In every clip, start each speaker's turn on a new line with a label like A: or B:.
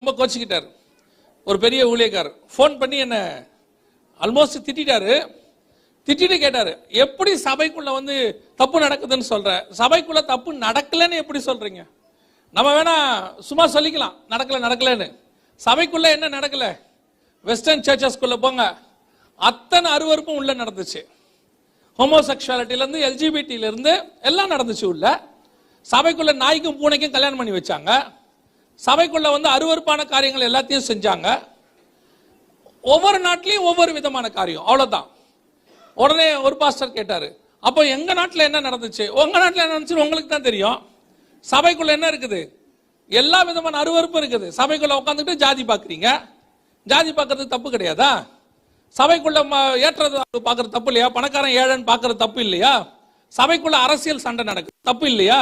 A: ரொம்ப கோச்சிக்கிட்டார். ஒரு பெரிய ஊழியக்காரர் ஃபோன் பண்ணி என்ன ஆல்மோஸ்ட் திட்டாரு. திட்டிட்டு கேட்டாரு, எப்படி சபைக்குள்ள வந்து தப்பு நடக்குதுன்னு சொல்ற, சபைக்குள்ள தப்பு நடக்கலன்னு எப்படி சொல்றீங்க? நம்ம வேணா சும்மா சொல்லிக்கலாம் நடக்கலன்னு. சபைக்குள்ள என்ன நடக்கல? வெஸ்டர்ன் சர்ச்சஸ்குள்ள போங்க, அத்தனை அருவருப்பும் உள்ள நடந்துச்சு. ஹோமோசெக்சுவாலிட்டில இருந்து எல்ஜிபிடில இருந்து எல்லாம் நடந்துச்சு உள்ள. சபைக்குள்ள நாய்க்கும் பூனைக்கும் கல்யாணம் பண்ணி வச்சாங்க. சபைக்குள்ள வந்து அருவருப்பான காரியங்கள் எல்லாத்தையும் செஞ்சாங்க. ஒவ்வொரு நாட்டிலையும் ஒவ்வொரு விதமான காரியம், அவ்வளவுதான். உடனே ஒரு பாஸ்டர் கேட்டாரு, அப்போ எங்க நாட்டில் என்ன நடந்துச்சு? உங்க நாட்டில் என்ன நடந்துச்சு உங்களுக்கு தான் தெரியும். சபைக்குள்ள என்ன இருக்குது? எல்லா விதமான அருவருப்பும் இருக்குது. சபைக்குள்ள உட்காந்துட்டு ஜாதி பாக்குறீங்க. ஜாதி பார்க்கறது தப்பு கிடையாதா? சபைக்குள்ள ஏற்றது பார்க்கறது தப்பு இல்லையா? பணக்காரன் ஏழைன்னு பார்க்கறது தப்பு இல்லையா? சபைக்குள்ள அரசியல் சண்டை நடக்குது, தப்பு இல்லையா?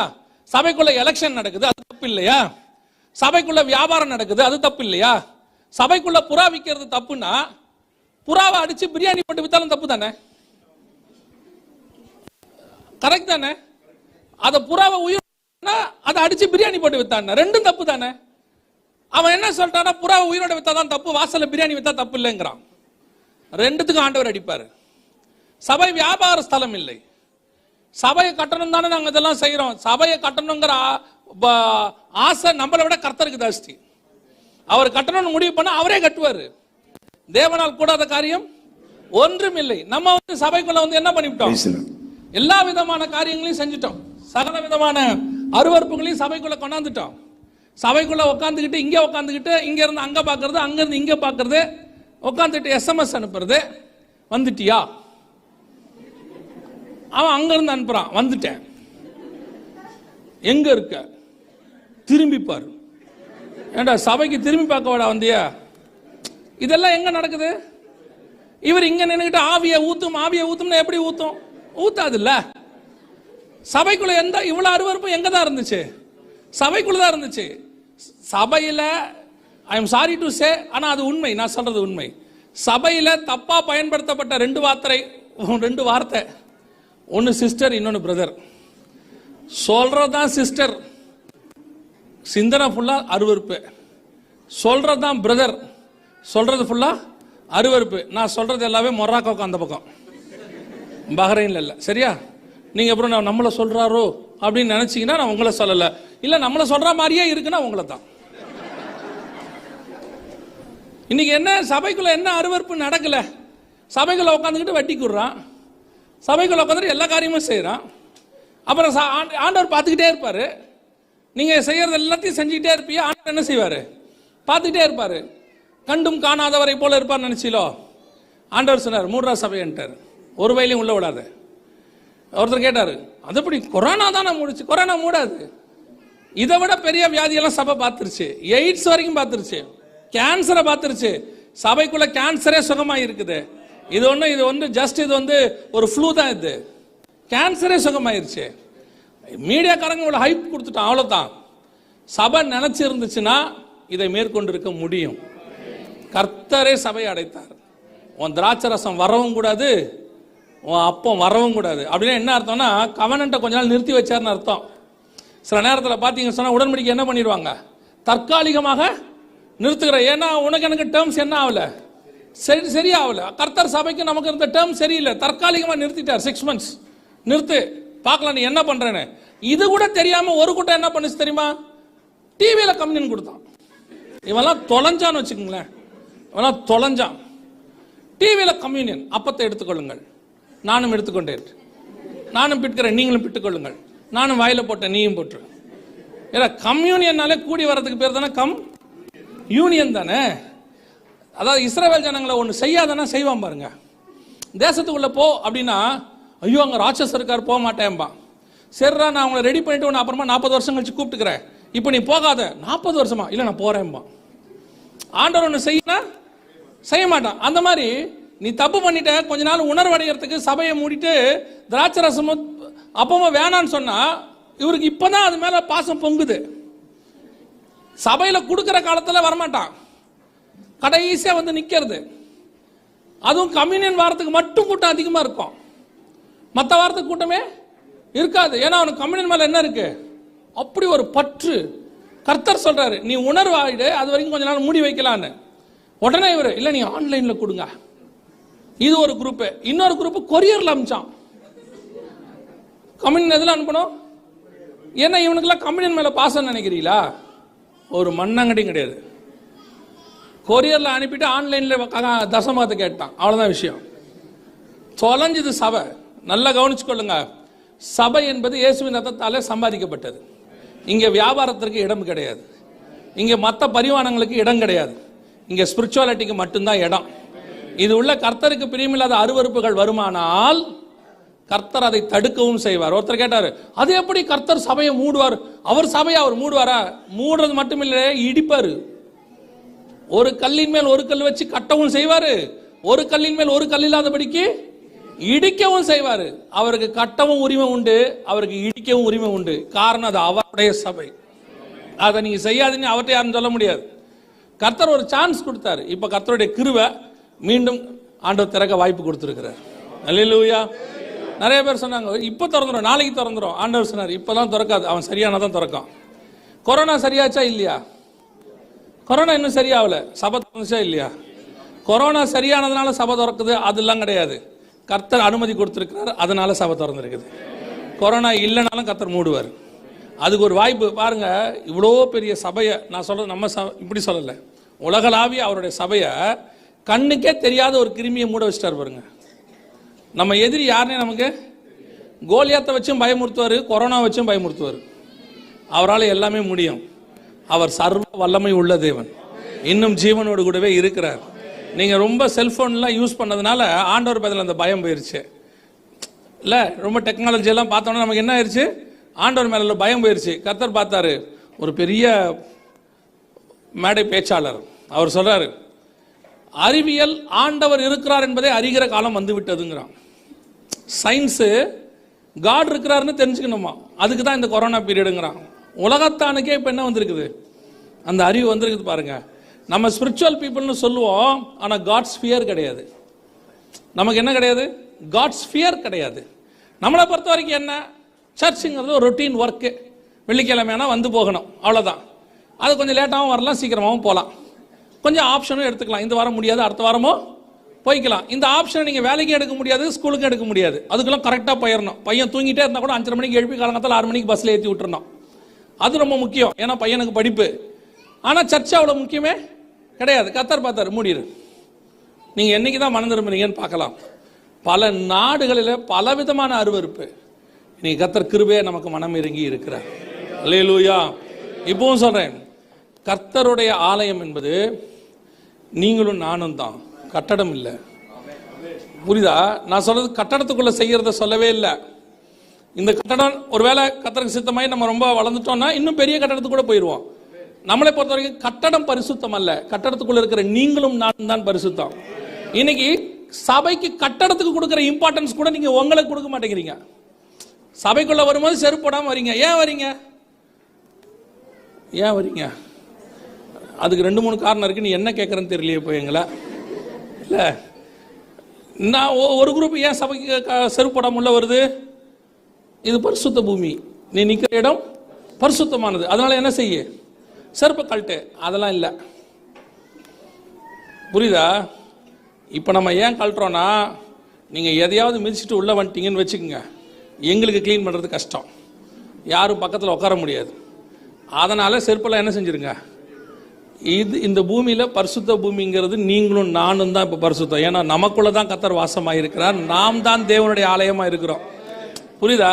A: சபைக்குள்ள எலெக்ஷன் நடக்குது, அது தப்பு இல்லையா? சபைக்குள்ள வியாபாரம் நடக்குது, அது தப்பு இல்லையா? சபைக்குள்ள புறா விற்கிறது தப்புன்னா புறாவை அடிச்சு பிரியாணி போட்டு வித்தாலும் தப்பு தானே? கரெக்ட் தானே? அத புறாவை உயிர் அதை அடிச்சு பிரியாணி போட்டு வித்தான ரெண்டும் தப்பு தானே? அவன் என்ன சொல்றானா, புறாவை உயிரோட வித்தாதான் தப்பு, வாசல்ல பிரியாணி வித்தா தப்பு இல்லைங்கிறான். ரெண்டுத்துக்கும் ஆண்டவர் அடிப்பாரு. சபை வியாபார ஸ்தலம் இல்லை. சபையை கட்டணும் தானே நாங்க இதெல்லாம் செய்யறோம். சபையை கட்டணுங்கிற ஆசை நம்மளை விட கர்த்தருக்கு ஜாஸ்தி. அவர் கட்டணும்னு முடிவு பண்ண அவரே கட்டுவாரு. தேவனால் கூடாத காரியம் ஒன்றும் இல்லை. நம்ம வந்து சபைக்குள்ள வந்து என்ன பண்ணிவிட்டோம்? எல்லா விதமான காரியங்களையும் செஞ்சுட்டோம். சகல விதமான அருவருப்புகளையும் சபைக்குள்ள கொண்டாந்துட்டோம். சபைக்குள்ள உட்காந்துக்கிட்டு இங்க உட்காந்துக்கிட்டு இங்க இருந்து அங்க பாக்குறது, அங்க இருந்து இங்க பாக்குறது, உட்காந்துட்டு எஸ்எம்எஸ் அனுப்புறது, வந்துட்டியா? அவன் அங்க இருந்து அனுப்புறான், வந்துட்டேன். எங்க இருக்க? திரும்பி பாரு. ஏண்டா சபைக்கு திரும்பி பார்க்க வாடா வந்தியா? இதெல்லாம் எங்க நடக்குது? இவர் இங்க நின்னுகிட்டு ஆவியை ஊத்தும்னா எப்படி ஊத்தும்? ஊத்தாது இல்ல. சபைக்குள்ள எந்த இவ்வளவு அருவருப்பும் எங்க தான் இருந்துச்சு? சபைக்குள்ளதான் இருந்துச்சு. சபையில I am sorry to say, ஆனா அது உண்மை, நான் சொல்றது உண்மை. சபையில தப்பா பயன்படுத்தப்பட்ட ரெண்டு வார்த்தை, ஒன்னு சிஸ்டர், இன்னொன்னு பிரதர். சொல்றதுதான் சிஸ்டர், சிந்தனை ஃபுல்லா அருவருப்பு. சொல்றதுதான் பிரதர், சொல்றது ஃபுல்லா அருவருப்பு. நான் சொல்றது எல்லாமே மொராக்கோக்கு அந்த பக்கம், பஹ்ரைன்ல இல்ல. சரியா? நீங்க அப்புறம் நம்மள சொல்றாரோ அப்படின்னு நினைச்சீங்கன்னா நான் உங்களை சொல்லல. இல்ல நம்மள சொல்ற மாதிரியே இருக்குன்னா உங்களை தான். இன்னைக்கு என்ன சபைக்குள்ள என்ன அருவருப்பு நடக்கல? சபைக்குள்ள உட்காந்துக்கிட்டு வட்டி கூடுறான், சபைக்குள்ள உட்காந்துட்டு எல்லா காரியமும் செய்யறான். அப்புறம் ஆண்டவர் பார்த்துக்கிட்டே இருப்பாரு. நீங்க செய்யறது எல்லாத்தையும் செஞ்சுக்கிட்டே இருப்பீங்க. ஆண்டவர் என்ன செய்வாரு? பார்த்துக்கிட்டே இருப்பாரு. கண்டும் காணாதவரை போல இருப்பார் நினைச்சீலோ? ஆண்டவர் சொன்னார், மூடுறா சபைன்ட்டார், ஒரு வயலையும் உள்ள விடாது. ஒருத்தர் கேட்டாரு, அது எப்படி? கொரோனா தானே மூடுச்சு. கொரோனா மூடாது. இதை விட பெரிய வியாதியெல்லாம் சபை பார்த்துருச்சு. எய்ட்ஸ் வரைக்கும் பார்த்துருச்சு, கேன்சரை பார்த்துருச்சு. சபைக்குள்ள கேன்சரே சுகமாக இருக்குது. இது ஒன்று ஜஸ்ட் இது வந்து ஒரு ஃப்ளூ தான். இது கேன்சரே சுகமாயிருச்சு. மீடியாக்காரங்க இவ்வளோ ஹைப் கொடுத்துட்டான், அவ்வளோதான். சபை நினைச்சு இருந்துச்சுன்னா இதை மேற்கொண்டு இருக்க முடியும். கர்த்தரே சபையை அடைத்தார். உன் திராட்சை ரசம் வரவும் கூடாது, உன் அப்பம் வரவும் கூடாது. அப்படின்னா என்ன அர்த்தம்னா, கவனன்ட்டை கொஞ்ச நாள் நிறுத்தி வச்சார்னு அர்த்தம். சில நேரத்தில் பார்த்தீங்கன்னு சொன்னால் உடன்படிக்கை என்ன பண்ணிடுவாங்க? தற்காலிகமாக நிறுத்துக்கிற. ஏன்னா உனக்கு எனக்கு டேர்ம்ஸ் என்ன ஆகல, சரியாகல. கர்த்தர் சபைக்கு நமக்கு இருந்த டேர்ம் சரியில்லை, தற்காலிகமாக நிறுத்திட்டார். 6 months நிறுத்து, பார்க்கலாம் நீ என்ன பண்றேன்னு. இது கூட தெரியாம ஒரு கூட்டம் என்ன பண்ணுச்சு தெரியுமா? டிவியில கம்யூனியன் கொடுத்தான். இவெல்லாம் தொலைஞ்சான்னு வச்சுக்கோங்களேன், இவெல்லாம் தொலைஞ்சான். டிவியில கம்யூனியன், அப்பத்தை எடுத்துக்கொள்ளுங்கள், நானும் எடுத்துக்கொண்டேன், நானும் பிட்டுக்கிறேன், நீங்களும் பிட்டுக்கொள்ளுங்கள், நானும் வாயில போட்டேன், நீயும் போட்டு. ஏன்னா கம்யூனியன்னாலே கூடி வர்றதுக்கு பேர் தானே கம் யூனியன் தானே. அதாவது இஸ்ரவேல் ஜனங்களை ஒன்று செய்யாதானே செய்வான் பாருங்க. தேசத்துக்குள்ள போ அப்படின்னா, ஐயோ அங்கே ராட்சஸ் இருக்கார், போக மாட்டேன்பா. சரிடா, நான் அவங்களை ரெடி பண்ணிட்டு உன்னை அப்புறமா 40 வருஷம் கழிச்சு கூப்பிட்டுக்கிறேன், இப்போ நீ போகாத. 40 வருஷமா? இல்லை நான் போறேன்பா. ஆண்டவர் ஒன்று செய்ய மாட்டான். அந்த மாதிரி நீ தப்பு பண்ணிட்ட, கொஞ்ச நாள் உணர்வடைகிறதுக்கு சபையை மூடிட்டு திராட்சை ரசமும் அப்பவும் வேணான்னு சொன்னா, இவருக்கு இப்பதான் அது மேல பாசம் பொங்குது. சபையில கொடுக்கிற காலத்துல வரமாட்டான், கடைசியா வந்து நிக்கிறது. அதுவும் கம்யூனியன் வாரத்துக்கு மட்டும் கூட்டம் அதிகமா இருக்கும், மற்ற வாரத்துக்கு கூட்டமே இருக்காது. ஏன்னா அவனுக்கு கம்யூனியன் மேல என்ன இருக்கு? அப்படி ஒரு பற்று, கர்த்தர் சொல்றாரு நீ உணர்வாயிடு, அது வரைக்கும் கொஞ்ச நாள் மூடி வைக்கலான்னு. உடனே இவர் இல்லை நீ ஆன்லைன்ல கொடுங்க. இது ஒரு குரூப். இன்னொரு குரூப் கொரியர்ல அனுப்பிச்சான். கம்யூனியன் எதுல அனுப்பணும்? ஏன்னா இவனுக்குலாம் கம்யூனியன் மேல பாசம் நினைக்கிறீங்களா? ஒரு மண்ணங்கடி கிடையாது. கொரியர்ல அனுப்பிட்டு ஆன்லைன்ல தசமத்தை கேட்டான், அவ்வளவுதான் விஷயம். தொலைஞ்சது சபை. நல்லா கவனிச்சுக்கொள்ளுங்க, சபை என்பது இயேசுவின் ரத்தத்தாலே சம்பாதிக்கப்பட்டது. இங்க வியாபாரத்திற்கு இடம் கிடையாது, இங்க மற்ற பரிமாணங்களுக்கு இடம் கிடையாது, இங்க ஸ்பிரிச்சுவாலிட்டிக்கு மட்டும்தான் இடம். இது உள்ள கர்த்தருக்கு பிரியமில்லாத அருவருப்புகள் வருமானால் கர்த்தர் அதை தடுக்கவும் செய்வார். ஒருத்தர் கேட்டாரு, அது எப்படி கர்த்தர் சபையை மூடுவார்? அவர் சபையை அவர் மூடுவாரா? மூடுறது மட்டும் இல்லை, இடிப்பாரு. ஒரு கல்லின் மேல் ஒரு கல் வச்சு கட்டவும் செய்வாரு, ஒரு கல்லின் மேல் ஒரு கல் இல்லாதபடிக்கு இடிக்கவும் செய்வாரு. அவருக்கு கட்டவும் உரிமை உண்டு, அவருக்கு இடிக்கவும் உரிமை உண்டு. காரணம் அது அவருடைய சபை. அதை நீங்க செய்யாதுன்னு அவர்கிட்ட யாரும் சொல்ல முடியாது. கர்த்தர் ஒரு சான்ஸ் கொடுத்தாரு. இப்ப கர்த்தருடைய கிருபை மீண்டும் ஆண்டவர் திறக்க வாய்ப்பு கொடுத்திருக்கிறார். அல்லேலூயா. நிறைய பேர் சொன்னாங்க இப்ப திறந்துடும், நாளைக்கு திறந்துடும். ஆண்டவர் சொன்னார் இப்பதான் திறக்காது, அவன் சரியானதான் திறக்கும். கொரோனா சரியாச்சா இல்லையா? கொரோனா இன்னும் சரியாகல, சபை திறந்துச்சா இல்லையா? கொரோனா சரியானதுனால சபை திறக்குது அதெல்லாம் கிடையாது. கர்த்தர் அனுமதி கொடுத்திருக்கிறார், அதனால சபை திறந்துருக்குது. கொரோனா இல்லைனாலும் கர்த்தர் மூடுவார். அதுக்கு ஒரு வாய்ப்பு பாருங்க. இவ்வளோ பெரிய சபையை நான் சொல்றது நம்ம இப்படி சொல்லலை, உலகளாவிய அவருடைய சபையை கண்ணுக்கே தெரியாத ஒரு கிருமியை மூட வச்சுட்டார் பாருங்க. நம்ம எதிரி யாருன்னே நமக்கு கோலியாத்தை வச்சும் பயமுறுத்துவார், கொரோனா வச்சும் பயமுறுத்துவார். அவரால் எல்லாமே முடியும். அவர் சர்வ வல்லமை உள்ள தேவன், இன்னும் ஜீவனோடு கூடவே இருக்கிறார். நீங்க ரொம்ப செல்போன்லாம் யூஸ் பண்ணதுனால ஆண்டவர் பதில் அந்த பயம் போயிருச்சு இல்ல. ரொம்ப டெக்னாலஜி எல்லாம் பார்த்தோம்னா நமக்கு என்ன ஆயிடுச்சு? ஆண்டவர் மேல பயம் போயிருச்சு. கர்த்தர் பார்த்தாரு, ஒரு பெரிய மேடை பேச்சாளர், அவர் சொல்றாரு அறிவியல் ஆண்டவர் இருக்கிறார் என்பதை அறிகிற காலம் வந்து விட்டதுங்கிறான். சயின்ஸு காட் இருக்கிறாருன்னு தெரிஞ்சுக்கணுமா, அதுக்கு தான் இந்த கொரோனா பீரியடுங்கிறான். உலகத்தானுக்கே இப்போ என்ன வந்திருக்குது? அந்த அறிவு வந்திருக்குது பாருங்க. நம்ம ஸ்பிரிச்சுவல் பீப்புள்னு சொல்லுவோம், ஆனால் காட்ஸ் ஃபியர் கிடையாது. நமக்கு என்ன கிடையாது? காட்ஸ் ஃபியர் கிடையாது. நம்மளை பொறுத்த வரைக்கும் என்ன, சர்ச்சுங்கிறது ஒரு ரொட்டீன் ஒர்க்கு. வெள்ளிக்கிழமைனா வந்து போகணும், அவ்வளோதான். அது கொஞ்சம் லேட்டாகவும் வரலாம், சீக்கிரமாகவும் போகலாம். கொஞ்சம் ஆப்ஷனும் எடுத்துக்கலாம். இந்த வாரம் முடியாது, அடுத்த வாரமோ போய்க்கலாம். இந்த ஆப்ஷனை நீங்கள் வேலைக்கும் எடுக்க முடியாது, ஸ்கூலுக்கும் எடுக்க முடியாது. அதுக்கெல்லாம் கரெக்டாக போயிடணும். பையன் தூங்கிட்டே இருந்தால் கூட 5:30 மணிக்கு எழுப்பி காலங்காத்தால் 6 மணிக்கு பஸ்ஸில் ஏற்றி விட்டுறணும். அது ரொம்ப முக்கியம், ஏன்னா பையனுக்கு படிப்பு. ஆனால் சர்ச்சை அவ்வளோ முக்கியமே கிடையாது. கர்த்தர் பார்த்தாரு, மூடிடு. நீங்கள் என்னைக்கு தான் மனம் திரும்புறீங்கன்னு பார்க்கலாம். பல நாடுகளில் பலவிதமான அருவருப்பு. இன்னைக்கு கர்த்தர் கிருபையே நமக்கு மனம் இறங்கி இருக்கிறார். அல்லேலூயா. இப்பவும் சொல்றேன், கர்த்தருடைய ஆலயம் என்பது நீங்களும் நானும் தான், கட்டடம் இல்லை. புரியுதா? நான் சொல்றது கட்டடத்துக்குள்ள செய்யறத சொல்லவே இல்லை. இந்த கட்டடம் ஒருவேளை கர்த்தருக்கு சித்தமாய் நம்ம ரொம்ப வளர்ந்துட்டோம்னா இன்னும் பெரிய கட்டடத்துக்கு கூட போயிடுவோம். நம்மளை பொறுத்த வரைக்கும் கட்டடம் பரிசுத்தம் அல்ல, கட்டடத்துக்குள்ள இருக்கிற நீங்களும் நானும் தான் பரிசுத்தம். இன்னைக்கு சபைக்கு கட்டடத்துக்கு கொடுக்கிற இம்பார்ட்டன்ஸ் கூட நீங்க உங்களுக்கு கொடுக்க மாட்டேங்கிறீங்க. சபைக்குள்ள வரும்போது செருப்பு போடாம வரீங்க. ஏன் வரீங்க? ஏன் வரீங்க? அதுக்கு 2-3 காரணம் இருக்கு. நீ என்ன கேட்கறன்னு தெரியலையே போய் எங்களை இல்ல. நான் ஒரு குரூப் ஏன் சபைக்கு செருப்பு போடாம உள்ள வருது? இது பரிசுத்த பூமி, நீ நிக்கிற இடம் பரிசுத்தமானது, அதனால என்ன செய்ய, செருப்பு கழட்டு. அதெல்லாம் இல்லை. புரியுதா? இப்போ நம்ம ஏன் கழட்டுறோன்னா, நீங்கள் எதையாவது மிதிச்சுட்டு உள்ளே வந்துட்டீங்கன்னு வச்சுக்கோங்க, எங்களுக்கு க்ளீன் பண்ணுறது கஷ்டம், யாரும் பக்கத்தில் உட்கார முடியாது. அதனால் செருப்பெல்லாம் என்ன செஞ்சுருங்க. இது இந்த பூமியில் பரிசுத்த பூமிங்கிறது நீங்களும் நானும் தான் இப்போ பரிசுத்தம். ஏன்னா நமக்குள்ளே தான் கர்த்தர் வாசமாக இருக்கிறார், நாம் தான் தேவனுடைய ஆலயமாக இருக்கிறோம். புரியுதா?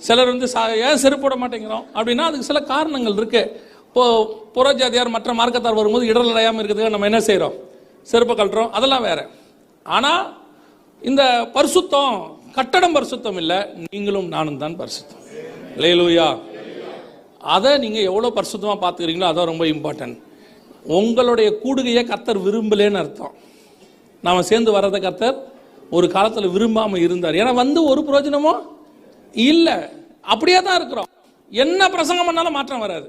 A: சிலர் வந்து ஏன் செருப்பு போட மாட்டேங்கிறோம் அப்படின்னா அதுக்கு சில காரணங்கள் இருக்கு. இப்போ புறஜாதியார் மற்ற மார்க்கத்தார் வரும்போது இடர் அடையாமல் இருக்கிறதுக்கு நம்ம என்ன செய்கிறோம், செருப்பை கழட்டுறோம், அதெல்லாம் வேற. ஆனால் இந்த பரிசுத்தம் கட்டடம் பரிசுத்தம் இல்லை, நீங்களும் நானும் தான் பரிசுத்தம். அல்லேலூயா. அதை நீங்கள் எவ்வளோ பரிசுத்தமாக பார்த்துக்கிறீங்களோ அதான் ரொம்ப இம்பார்ட்டன்ட். உங்களுடைய கூடுகையை கர்த்தர் விரும்பலேன்னு அர்த்தம். நாம் சேர்ந்து வர்றதை கர்த்தர் ஒரு காலத்தில் விரும்பாமல் இருந்தார். ஏன்னா வந்து ஒரு பிரயோஜனமோ இல்லை, அப்படியே தான் இருக்கிறோம். என்ன பிரசங்கம் பண்ணாலும் மாற்றம் வராது.